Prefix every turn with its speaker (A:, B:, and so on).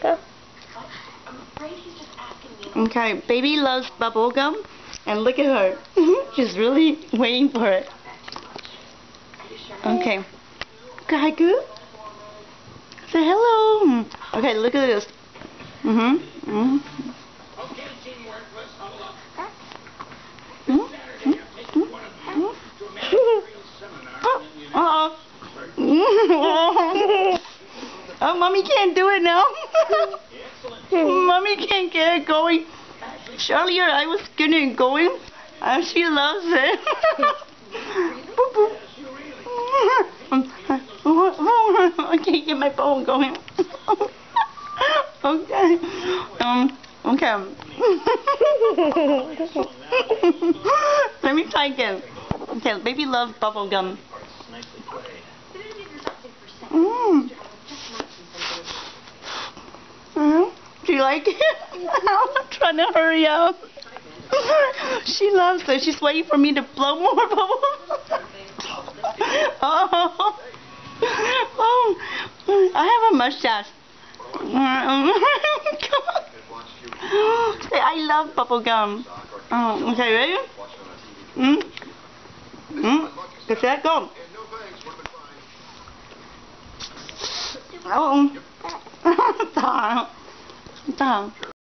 A: Go.
B: Okay, baby loves bubble gum, and look at her. She's really waiting for it. Okay. Kaku. Say hello. Okay, look at this. Oh, mommy can't do it now. Mommy can't get it going. Earlier I was getting it going, and she loves it. I can't get my phone going. Okay. Okay. Let me try again. Okay, baby loves bubble gum. Do you like it? I'm trying to hurry up. She loves it. She's waiting for me to blow more bubbles. Oh. Oh. I have a mustache. Say, I love bubble gum. Oh, okay, ready? Get that go. Oh. Stop.